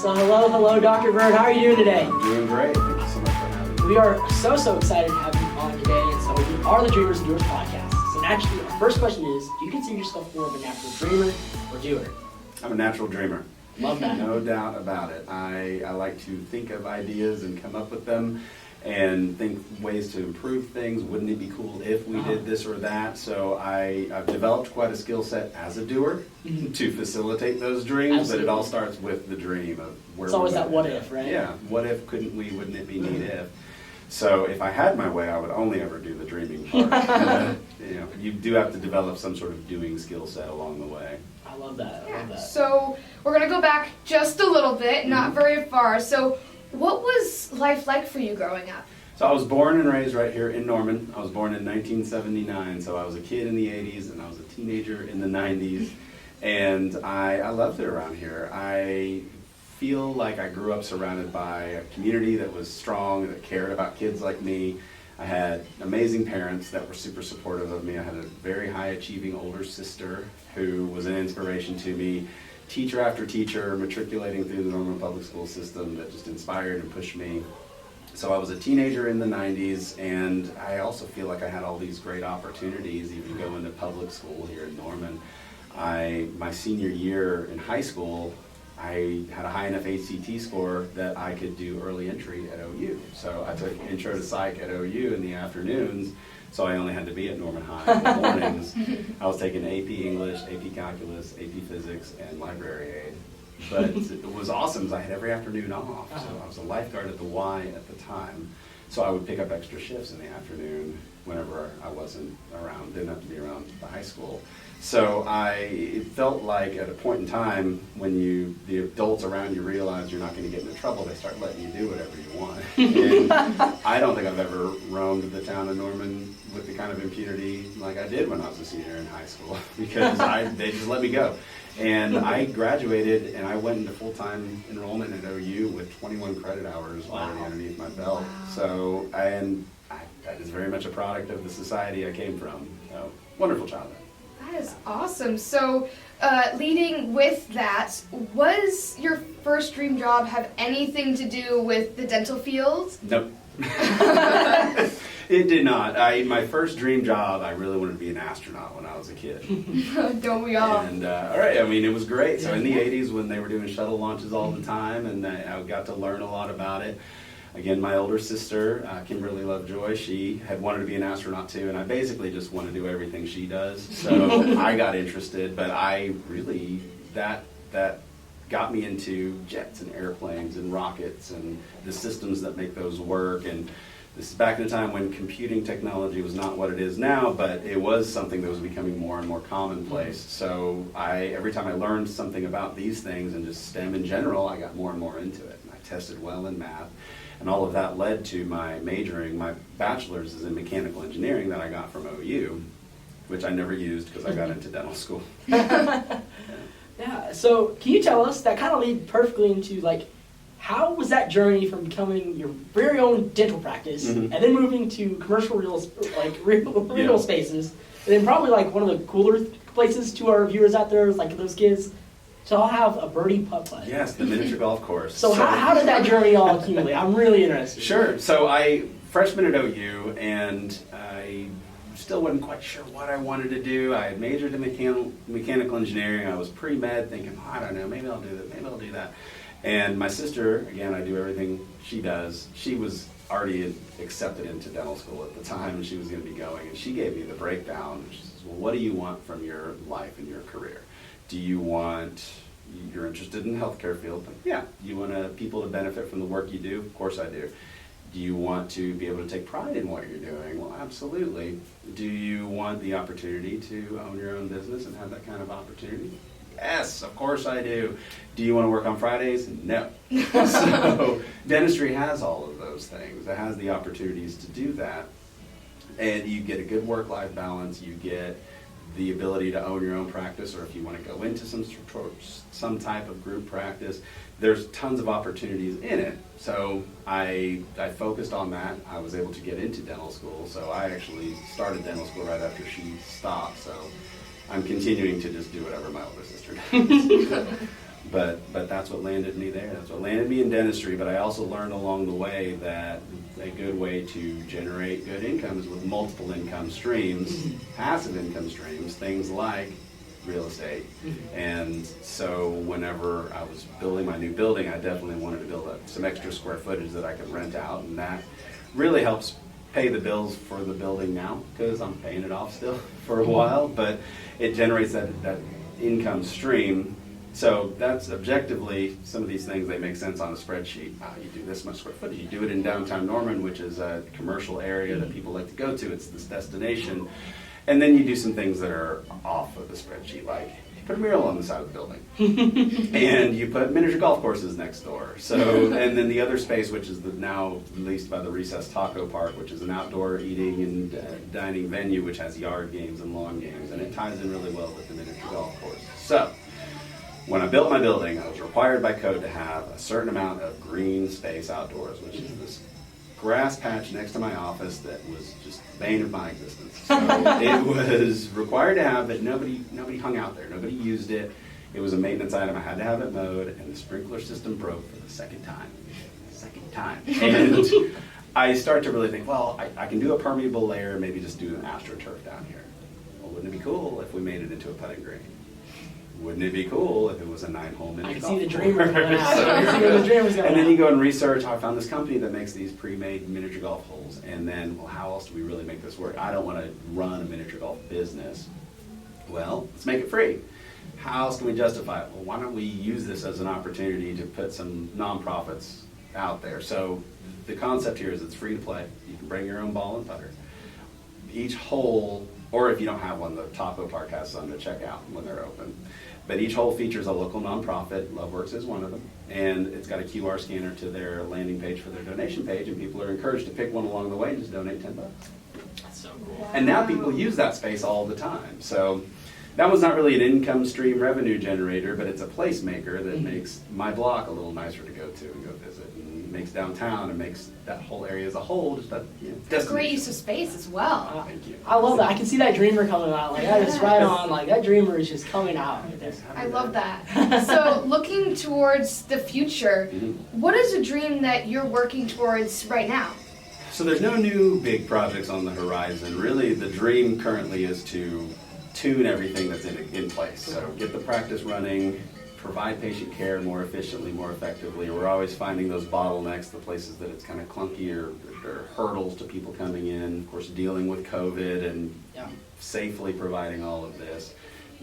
So hello, Dr. Bird. How are you doing today? I'm doing great. Thank you so much for having me. We are so excited to have you on today. And so we are the Dreamers and Doers Podcast. So naturally, our first question is, do you consider yourself more of a natural dreamer or doer? I'm a natural dreamer. Love that. No doubt about it. I like to think of ideas and come up with them and think ways to improve things. Wouldn't it be cool if we did this or that? So I've developed quite a skill set as a doer to facilitate those dreams, Absolutely. but it all starts with the dream of where It's always that what if, right? Yeah, what if, couldn't we, wouldn't it be neat if? So if I had my way, I would only ever do the dreaming part. You do have to develop some sort of doing skill set along the way. I love that. So we're going to go back just a little bit, not very far. So what was life like for you growing up? So I was born and raised right here in Norman. I was born in 1979, so I was a kid in the 80s and I was a teenager in the 90s. And I loved it around here. I feel like I grew up surrounded by a community that was strong, that cared about kids like me. I had amazing parents that were super supportive of me. I had a very high achieving older sister who was an inspiration to me. Teacher after teacher, matriculating through the Norman public school system that just inspired and pushed me. So I was a teenager in the 90s, and I also feel like I had all these great opportunities, even going to public school here in Norman. My senior year in high school, I had a high enough ACT score that I could do early entry at OU. So I took intro to psych at OU in the afternoons, so I only had to be at Norman High in the mornings. I was taking AP English, AP Calculus, AP Physics, and Library Aid. But it was awesome because I had every afternoon off. So I was a lifeguard at the Y at the time. So I would pick up extra shifts in the afternoon whenever I wasn't around, didn't have to be around the high school. So it felt like at a point in time when the adults around you realize you're not going to get into trouble, they start letting you do whatever you want. And I don't think I've ever roamed the town of Norman with the kind of impunity like I did when I was a senior in high school because they just let me go. And I graduated and I went into full-time enrollment at OU with 21 credit hours already underneath my belt. Wow. So, that is very much a product of the society I came from. So, wonderful childhood. That is awesome. So leading with that, was your first dream job have anything to do with the dental field? Nope. It did not. My first dream job, I really wanted to be an astronaut when I was a kid. Don't we all? And all right, it was great. So in the 80s when they were doing shuttle launches all the time, and I got to learn a lot about it. Again, my older sister, Kimberly Lovejoy, she had wanted to be an astronaut too, and I basically just want to do everything she does. So I got interested, but that got me into jets and airplanes and rockets and the systems that make those work. And this is back in a time when computing technology was not what it is now, but it was something that was becoming more and more commonplace. So every time I learned something about these things and just STEM in general, I got more and more into it. And I tested well in math. And all of that led to my majoring. My bachelor's is in mechanical engineering that I got from OU, which I never used because I got into dental school. Yeah, so can you tell us, that kind of leads perfectly into how was that journey from becoming your very own dental practice and then moving to commercial real spaces, and then probably one of the cooler places to our viewers out there, those kids, to all have a birdie putt-putt. Yes, the miniature golf course. So how did that journey all accumulate? I'm really interested. Sure. So freshman at OU, and I still wasn't quite sure what I wanted to do. I had majored in mechanical engineering. I was pre-med thinking, I don't know, maybe I'll do this, maybe I'll do that. And my sister, again, I do everything she does. She was already accepted into dental school at the time, and she was going to be going. And she gave me the breakdown. She says, well, what do you want from your life and your career? You're interested in the healthcare field? Yeah. Do you want people to benefit from the work you do? Of course I do. Do you want to be able to take pride in what you're doing? Well, absolutely. Do you want the opportunity to own your own business and have that kind of opportunity? Yes, of course I do. Do you want to work on Fridays? No. So dentistry has all of those things. It has the opportunities to do that. And you get a good work-life balance. You get the ability to own your own practice, or if you want to go into some type of group practice, there's tons of opportunities in it. So I focused on that. I was able to get into dental school, so I actually started dental school right after she stopped. So I'm continuing to just do whatever my older sister does. But that's what landed me there. That's what landed me in dentistry. But I also learned along the way that a good way to generate good income is with multiple income streams, passive income streams, things like real estate. And so whenever I was building my new building, I definitely wanted to build up some extra square footage that I could rent out, and that really helps pay the bills for the building now, because I'm paying it off still for a while, but it generates that income stream. So that's objectively, some of these things, they make sense on a spreadsheet. You do this much square footage. You do it in downtown Norman, which is a commercial area that people like to go to. It's this destination. And then you do some things that are off of the spreadsheet, like you put a mural on the side of the building. And you put miniature golf courses next door. So, and then the other space, which is now leased by the Recess Taco Park, which is an outdoor eating and dining venue, which has yard games and lawn games. And it ties in really well with the miniature golf course. So, when I built my building, I was required by code to have a certain amount of green space outdoors, which is this grass patch next to my office that was just the bane of my existence. So it was required to have, but nobody hung out there. Nobody used it. It was a maintenance item. I had to have it mowed, and the sprinkler system broke for the second time. And I started to really think, well, I can do a permeable layer and maybe just do an AstroTurf down here. Well, wouldn't it be cool if we made it into a putting green? Wouldn't it be cool if it was a 9-hole mini golf? I can see the dreamer going out. And then you go and research. I found this company that makes these pre-made miniature golf holes. And then, well, how else do we really make this work? I don't want to run a miniature golf business. Well, let's make it free. How else can we justify it? Well, why don't we use this as an opportunity to put some nonprofits out there? So the concept here is it's free to play. You can bring your own ball and putter. Each hole, or if you don't have one, the Taco Park has some to check out when they're open. But each hole features a local nonprofit. Loveworks is one of them. And it's got a QR scanner to their landing page for their donation page, and people are encouraged to pick one along the way and just donate $10. That's so cool. And now people use that space all the time. So that was not really an income stream revenue generator, but it's a placemaker that makes my block a little nicer to go to and go visit, and makes downtown and makes that whole area as a whole just a Great use of space as well. Thank you. I love that. I can see that dreamer coming out. Like that is right on. Like that dreamer is just coming out right there. I love that. So looking towards the future, what is a dream that you're working towards right now? So there's no new big projects on the horizon. Really, the dream currently is to tune everything that's in place. So get the practice running, provide patient care more efficiently, more effectively. We're always finding those bottlenecks, the places that it's kind of clunky or hurdles to people coming in. Of course, dealing with COVID and safely providing all of this.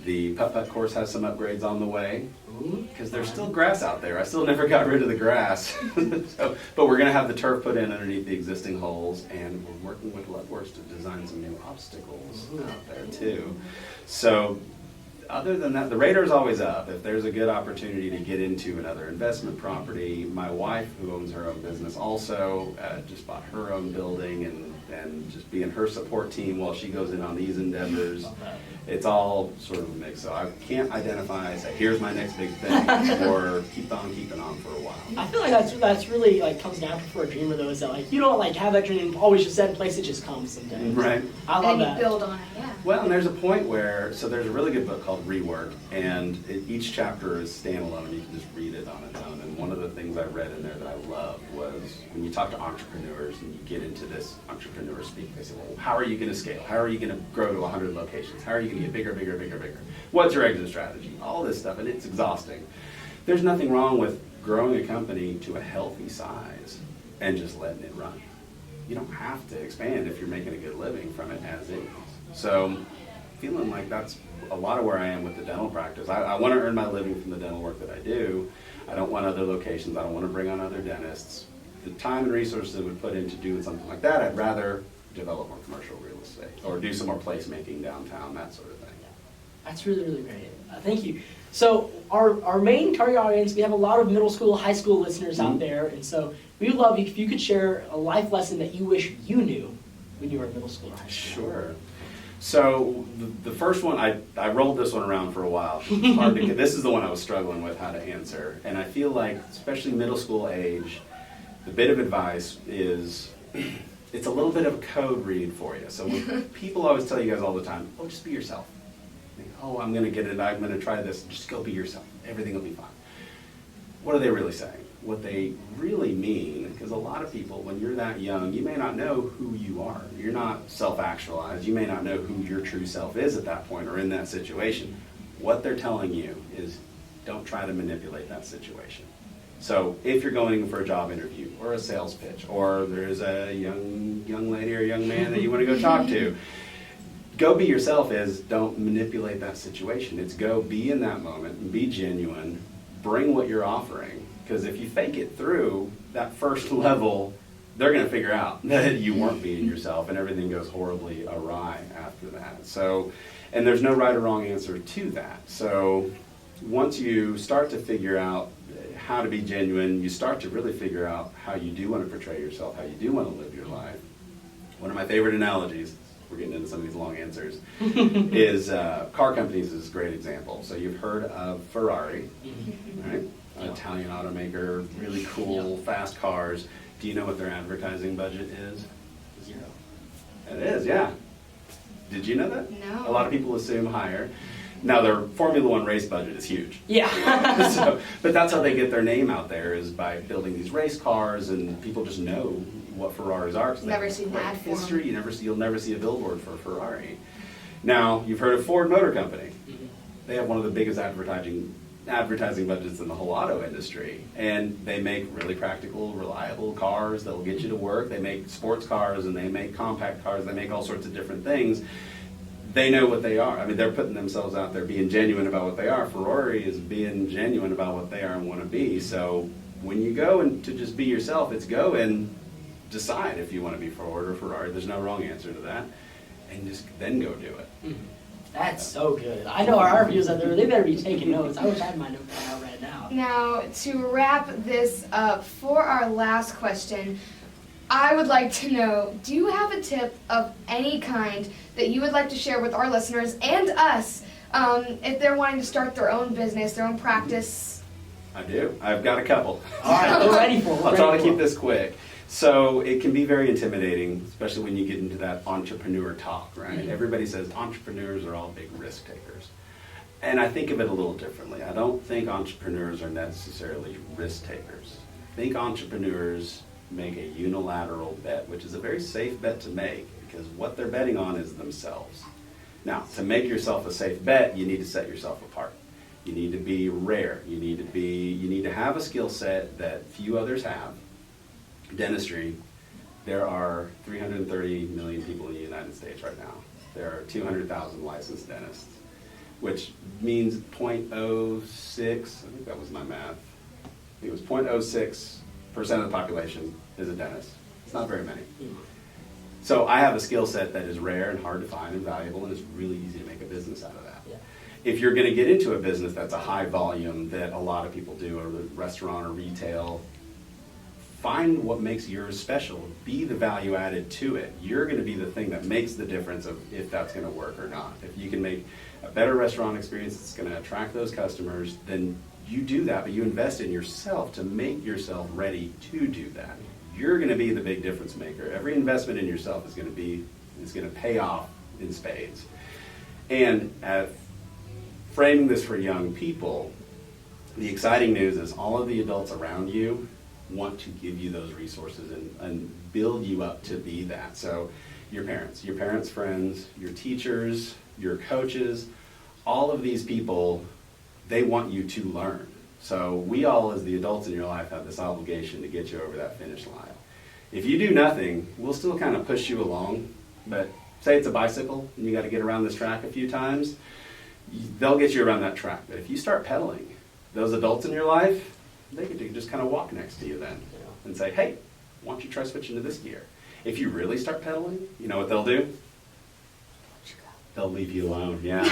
The putt-putt course has some upgrades on the way because there's still grass out there. I still never got rid of the grass. But we're going to have the turf put in underneath the existing holes, and we're working with Loveworks to design some new obstacles out there too. So other than that, the radar's always up. If there's a good opportunity to get into another investment property, my wife, who owns her own business, also just bought her own building, and just being her support team while she goes in on these endeavors. It's all sort of a mix. So I can't identify, say, here's my next big thing, or keep on keeping on for a while. I feel like that's really like comes natural for a dreamer though, is that like you don't like have that dream always just set in place, it just comes sometimes. Right. I love and that. you build on it, yeah. Well, and there's a point where, so there's a really good book called Rework, and each chapter is standalone. You can just read it on its own. And one of the things I read in there that I loved was when you talk to entrepreneurs and you get into this entrepreneur speak, they say, well, how are you going to scale? How are you going to grow to 100 locations? How are you going to get bigger, bigger, bigger, bigger? What's your exit strategy? All this stuff, and it's exhausting. There's nothing wrong with growing a company to a healthy size and just letting it run. You don't have to expand if you're making a good living from it as is. So feeling like that's a lot of where I am with the dental practice. I want to earn my living from the dental work that I do. I don't want other locations. I don't want to bring on other dentists. The time and resources that would put into doing something like that, I'd rather develop more commercial real estate or do some more placemaking downtown, that sort of thing. That's really, really great. Thank you. So our main target audience, we have a lot of middle school, high school listeners out there, and so we would love if you could share a life lesson that you wish you knew when you were in middle school or high school. Sure. So the first one, I rolled this one around for a while. It's hard to, this is the one I was struggling with how to answer, and I feel like, especially middle school age, the bit of advice is, it's a little bit of a code read for you. So when people always tell you guys all the time, just be yourself. Oh, I'm going to get it, I'm going to try this, just go be yourself. Everything will be fine. what are they really saying? What they really mean, because a lot of people, when you're that young, you may not know who you are. You're not self-actualized. You may not know who your true self is at that point or in that situation. What they're telling you is don't try to manipulate that situation. So if you're going for a job interview or a sales pitch, or there's a young lady or a young man that you want to go talk to, go be yourself. Don't manipulate that situation. It's go be in that moment and be genuine. Bring what you're offering. Because if you fake it through that first level, they're going to figure out that you weren't being yourself, and everything goes horribly awry after that. So, and there's no right or wrong answer to that. So once you start to figure out how to be genuine, you start to really figure out how you do want to portray yourself, how you do want to live your life. One of my favorite analogies, we're getting into some of these long answers, is car companies is a great example. So you've heard of Ferrari, right? An Italian automaker, really cool, fast cars. Do you know what their advertising budget is? 0. It is, yeah. Did you know that? No. A lot of people assume higher. Now, their Formula One race budget is huge. Yeah. But that's how they get their name out there, is by building these race cars, and people just know what Ferraris are. Never seen that history. You'll never see a billboard for a Ferrari. Now, you've heard of Ford Motor Company. They have one of the biggest advertising budgets in the whole auto industry, and they make really practical, reliable cars that will get you to work. They make sports cars, and they make compact cars. They make all sorts of different things. They know what they are. I mean, they're putting themselves out there, being genuine about what they are. Ferrari is being genuine about what they are and want to be. So when you go and to just be yourself, it's go and decide if you want to be Ford or Ferrari. There's no wrong answer to that, and just then go do it. That's so good. I know our viewers out there, they better be taking notes. I wish I had my notepad out right now. Now, to wrap this up, for our last question, I would like to know, do you have a tip of any kind that you would like to share with our listeners and us if they're wanting to start their own business, their own practice? I do. I've got a couple. All right, we're ready for it. I'll try to keep this quick. So it can be very intimidating, especially when you get into that entrepreneur talk, right? Mm-hmm. Everybody says entrepreneurs are all big risk takers. And I think of it a little differently. I don't think entrepreneurs are necessarily risk takers. I think entrepreneurs make a unilateral bet, which is a very safe bet to make, because what they're betting on is themselves. Now, to make yourself a safe bet, you need to set yourself apart. You need to be rare. You need to have a skill set that few others have. Dentistry, there are 330 million people in the United States right now. There are 200,000 licensed dentists, which means 0.06, I think that was my math. I think it was 0.06% of the population is a dentist. It's not very many. So I have a skill set that is rare and hard to find and valuable, and it's really easy to make a business out of that. Yeah. If you're going to get into a business that's a high volume that a lot of people do, or the restaurant or retail, find what makes yours special. Be the value added to it. You're going to be the thing that makes the difference of if that's going to work or not. If you can make a better restaurant experience that's going to attract those customers, then you do that, but you invest in yourself to make yourself ready to do that. You're going to be the big difference maker. Every investment in yourself is going to pay off in spades. And framing this for young people, the exciting news is all of the adults around you want to give you those resources and build you up to be that. So your parents' friends, your teachers, your coaches, all of these people, they want you to learn. So we all, as the adults in your life, have this obligation to get you over that finish line. If you do nothing, we'll still kind of push you along, but say it's a bicycle and you got to get around this track a few times, they'll get you around that track. But if you start pedaling, those adults in your life, they could just kind of walk next to you then and say, hey, why don't you try switching to this gear? If you really start pedaling, you know what they'll do? They'll leave you alone, yeah.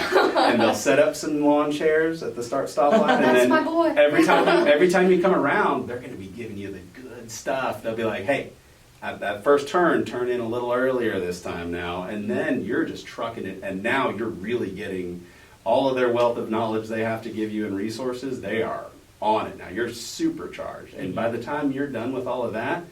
And they'll set up some lawn chairs at the stop line. And That's then my boy. every time you come around, they're going to be giving you the good stuff. They'll be like, hey, at that first turn in a little earlier this time now. And then you're just trucking it. And now you're really getting all of their wealth of knowledge they have to give you and resources. They are on it now. You're supercharged. And by the time you're done with all of that,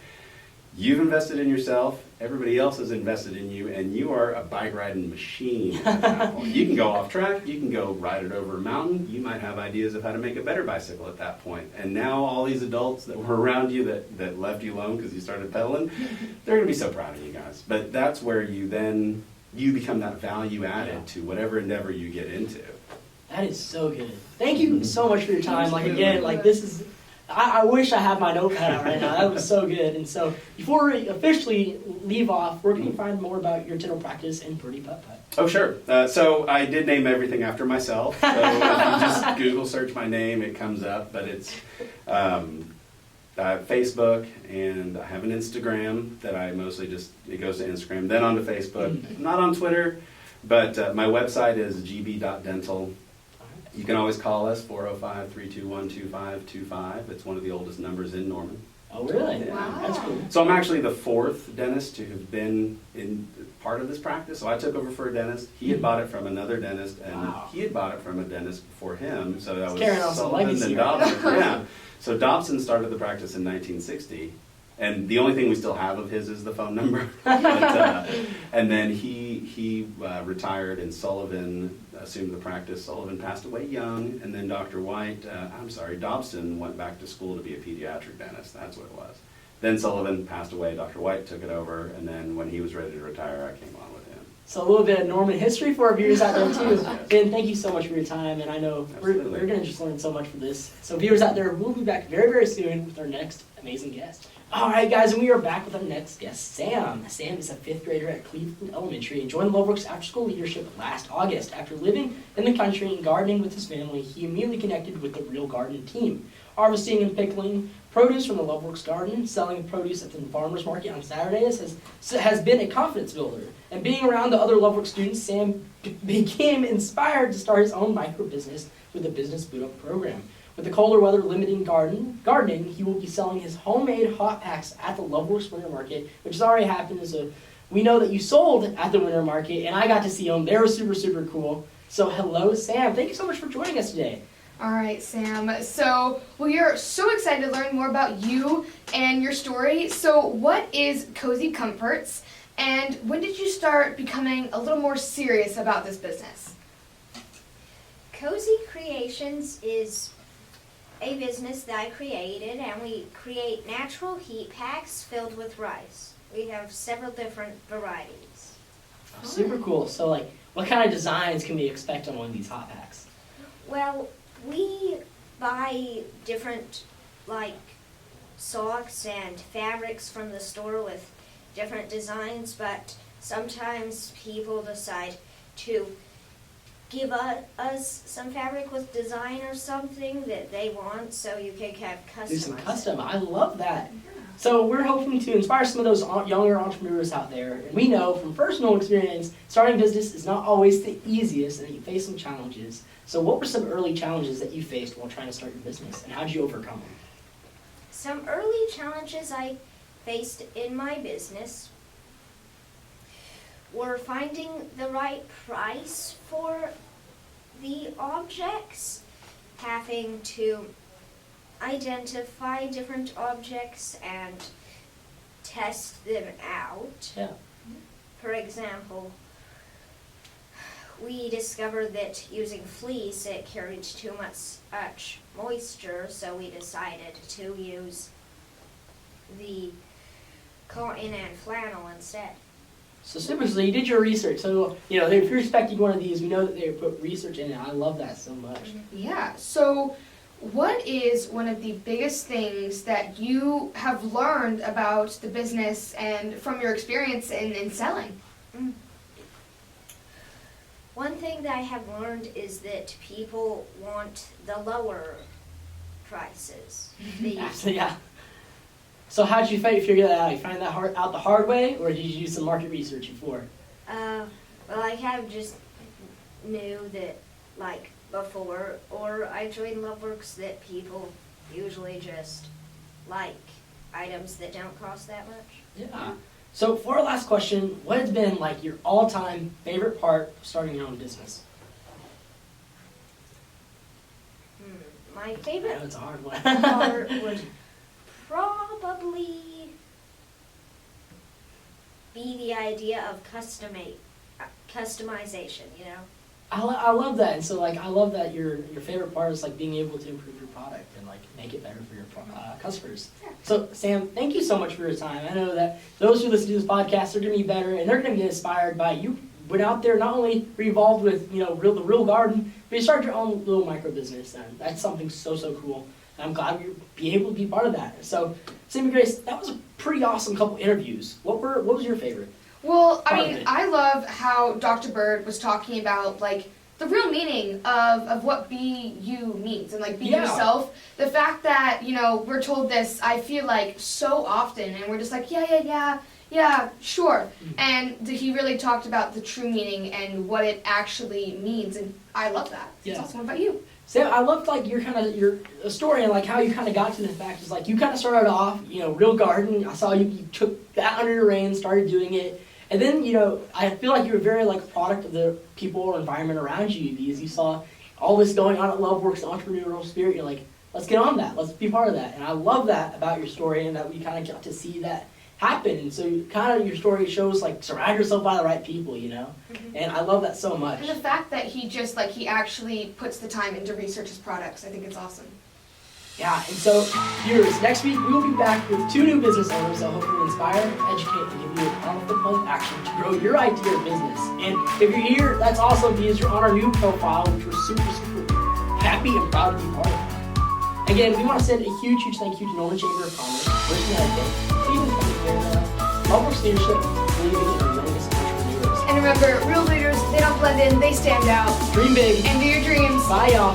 You've invested in yourself, everybody else has invested in you, and you are a bike riding machine at that point. You can go off track, you can go ride it over a mountain, you might have ideas of how to make a better bicycle at that point. And now all these adults that were around you that left you alone because you started pedaling, they're going to be so proud of you guys. But that's where you become that value added to whatever endeavor you get into. That is so good. Thank you so much for your time. Like, again, like, this is... I wish I had my notepad out right now. That was so good. And so, before we officially leave off, where can you find more about your dental practice and Birdie Putt Putt? Oh, sure. So I did name everything after myself. So if you just Google search my name, it comes up. But it's Facebook, and I have an Instagram that I mostly it goes to Instagram, then onto Facebook. Not on Twitter, but my website is gb.dental. You can always call us, 405-321-2525. It's one of the oldest numbers in Norman. Oh, really? Yeah. Wow. That's cool. So I'm actually the fourth dentist to have been in part of this practice. So I took over for a dentist. He had bought it from another dentist, and he had bought it from a dentist before him. So that was carrying on some legacy, and right? Dobson. Yeah. So Dobson started the practice in 1960. And the only thing we still have of his is the phone number. And then he retired, and Sullivan assumed the practice. Sullivan passed away young, and then Dobson went back to school to be a pediatric dentist. That's what it was. Then Sullivan passed away, Dr. White took it over, and then when he was ready to retire, I came on with him. So a little bit of Norman history for our viewers out there too. Yes. Ben, thank you so much for your time, and I know we're going to just learn so much from this. So viewers out there, we'll be back very, very soon with our next amazing guest. All right, guys, and we are back with our next guest, Sam. Sam is a 5th grader at Cleveland Elementary and joined Loveworks After-School Leadership last August. After living in the country and gardening with his family, he immediately connected with the Real Garden team, harvesting and pickling produce from the Loveworks garden, selling produce at the farmers market on Saturdays has been a confidence builder. And being around the other Loveworks students, Sam became inspired to start his own micro business with the Business Boot Up program. With the colder weather limiting gardening, he will be selling his homemade hot packs at the Loveworks Winter Market, which has already happened. So we know that you sold at the Winter Market, and I got to see them. They were super, super cool. So hello, Sam. Thank you so much for joining us today. All right, Sam. So we are so excited to learn more about you and your story. So what is Cozy Comforts, and when did you start becoming a little more serious about this business? Cozy Creations is a business that I created, and we create natural heat packs filled with rice. We have several different varieties. Super cool. So, like, what kind of designs can we expect on one of these hot packs? Well, we buy different, like, socks and fabrics from the store with different designs, but sometimes people decide to give us some fabric with design or something that they want, so you can have custom. Do some custom. I love that. So we're hoping to inspire some of those younger entrepreneurs out there. And we know from personal experience, starting a business is not always the easiest, and you face some challenges. So what were some early challenges that you faced while trying to start your business, and how did you overcome them? Some early challenges I faced in my business were finding the right price for the objects, having to identify different objects and test them out. Yeah. For example, we discovered that using fleece, it carried too much moisture, so we decided to use the cotton and flannel instead. So super, so you did your research. So, you know, if you're expecting one of these, we know that they put research in it. I love that so much. Yeah, so what is one of the biggest things that you have learned about the business and from your experience in selling? One thing that I have learned is that people want the lower prices. Actually, yeah. So how did you figure that out? You find that out the hard way, or did you do some market research before? Well, I have just knew that, like, before, or I joined Loveworks, that people usually just like items that don't cost that much. Yeah. So for our last question, what has been like your all-time favorite part of starting your own business? My I know favorite it's a hard one. part would probably be the idea of customization, you know? I love that, and so like I love that your favorite part is like being able to improve your product and like make it better for your customers. So Sam, thank you so much for your time. I know that those who listen to this podcast are going to be better, and they're going to be inspired by you. Went out there, not only were you involved with the real garden, but you started your own little micro business, and that's something so cool. And I'm glad you're be able to be part of that. So Sam and Grace, that was a pretty awesome couple interviews. What was your favorite? Well, I mean, I love how Dr. Bird was talking about, like, the real meaning of what be you means and, like, be yourself. The fact that, we're told this, I feel like, so often, and we're just like, yeah, sure. And he really talked about the true meaning and what it actually means, and I love that. Yeah. It's awesome. What about you? Sam, I loved like your story and like how you kind of got to the fact is like you kind of started off, real garden. I saw you took that under your reins, started doing it. And then, I feel like you were very like a product of the people or environment around you because you saw all this going on at Loveworks, the entrepreneurial spirit. You're like, let's get on that. Let's be part of that. And I love that about your story and that we kind of got to see that happen. And so your story shows like surround yourself by the right people, Mm-hmm. And I love that so much. And the fact that he just like he actually puts the time into research his products, I think it's awesome. Yeah, and so, viewers, next week we will be back with 2 new business owners that hopefully inspire, educate, and give you a powerful plan of action to grow your idea or business. And if you're here, that's awesome because you're on our new profile, which we're super happy and proud to be part of. Again, we want to send a huge thank you to Norman Chamber of Commerce, Rich Connecticut, Cleveland County, Canada, Loveworks Leadership, believing in our youngest entrepreneurs. And remember, real leaders, they don't blend in, they stand out. Dream big. And do your dreams. Bye, y'all.